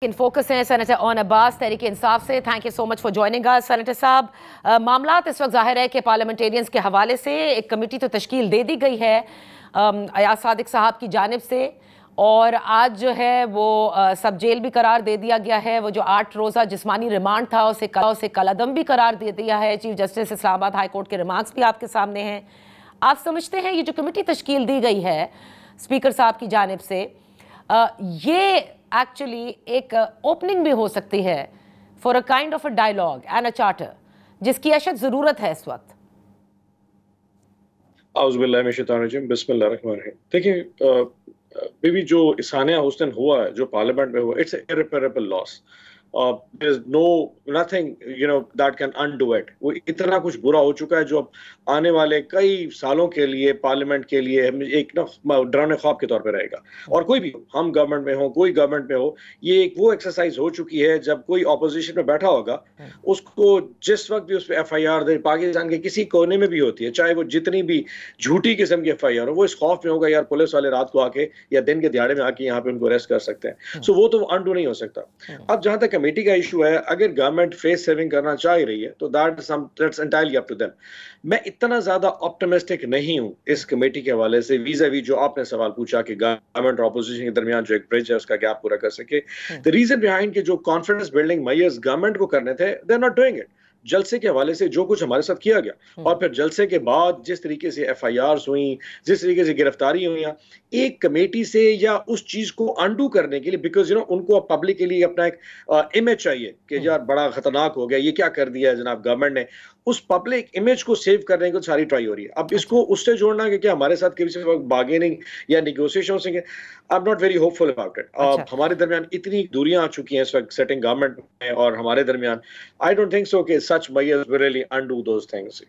In focus ہیں senator اون عباس تحریک انصاف سے. Thank you so much for joining us. Senator صاحب، معاملات اس وقت ظاہر ہے کہ پارلیمنٹیرینز کے حوالے سے ایک کمیٹی تو تشکیل دے دی گئی ہے ایاز صادق صاحب کی جانب سے، اور آج جو ہے وہ سب جیل بھی قرار دے دیا گیا ہے. وہ جو 8 روزہ جسمانی ریمانڈ تھا اسے کل عدم بھی قرار دے دیا ہے. چیف جسٹس اسلام آباد ہائی کورٹ کے ریمارکس بھی آپ کے سامنے ہیں. آپ سمجھتے ہیں یہ جو کمیٹی تشکیل دی گئی ہے اسپیکر صاحب کی جانب سے، یہ ایکچولی ایک اوپننگ بھی ہو سکتی ہے for a kind of a dialogue and a charter جس کی اشد ضرورت ہے اس وقت؟ اعوذ باللہ من الشیطان الرجیم، بسم اللہ الرحمن الرحیم. دیکھیں بیبی، جو سانیہ اس دن ہوا ہے، جو پارلیمنٹ میں ہوا، it's a irreparable loss. There is nothing that can undo it. وہ اتنا کچھ برا ہو چکا ہے جو اب آنے والے کئی سالوں کے لیے پارلیمنٹ کے لیے ایک ڈرانے خواب کے طور پہ رہے گا. اور کوئی بھی ہم گورنمنٹ میں ہو، کوئی گورنمنٹ میں ہو، یہ ایک وہ ایکسرسائز ہو چکی ہے. جب کوئی اپوزیشن میں بیٹھا ہوگا، اس کو جس وقت بھی اس پہ FIR دے، پاکستان کے کسی کونے میں بھی ہوتی ہے، چاہے وہ جتنی بھی جھوٹی قسم کی FIR ہو، وہ اس خوف میں ہوگا یار پولیس والے رات کو آ کے یا دن کے دیہاڑے میں آ کے یہاں پہ ان کو اریسٹ کر سکتے ہیں. سو وہ تو انڈو نہیں ہو سکتا. اب جہاں تک کمیٹی کا ایشو ہے، اگر گورنمنٹ فیس سیونگ کرنا چاہ رہی ہے تو that's entirely up to them. میں اتنا زیادہ آپٹمسٹک نہیں ہوں اس کمیٹی کے حوالے سے ویزا وی جو آپ نے سوال پوچھا کہ گورنمنٹ اور اپوزیشن کے درمیان جو ایک برج ہے اس کا گیپ پورا کر سکے. The reason behind کہ جو کانفیڈنس بلڈنگ میئرز گورنمنٹ کو کرنے تھے، they're not doing it. جلسے کے حوالے سے جو کچھ ہمارے ساتھ کیا گیا، اور پھر جلسے کے بعد جس طریقے سے FIRs ہوئیں، جس طریقے سے گرفتاری ہوئی، ایک کمیٹی سے یا اس چیز کو انڈو کرنے کے لیے، بیکاز ان کو پبلک کے لیے اپنا ایک امیج چاہیے کہ یار بڑا خطرناک ہو گیا، یہ کیا کر دیا ہے جناب گورنمنٹ نے. اس پبلک امیج کو سیو کرنے کو ساری ٹرائی ہو رہی ہے. اب اس کو اس سے جوڑنا کہ ہمارے ساتھ کسی وقت بارگیننگ یا نیگوسیشن ہو سکے، I am not very hopeful about it. ہمارے درمیان اتنی دوریاں آ چکی ہیں اس وقت سیٹنگ گورنمنٹ میں اور ہمارے درمیان. آئی ڈونٹ تھنک سو کہ such measures will really undo those things.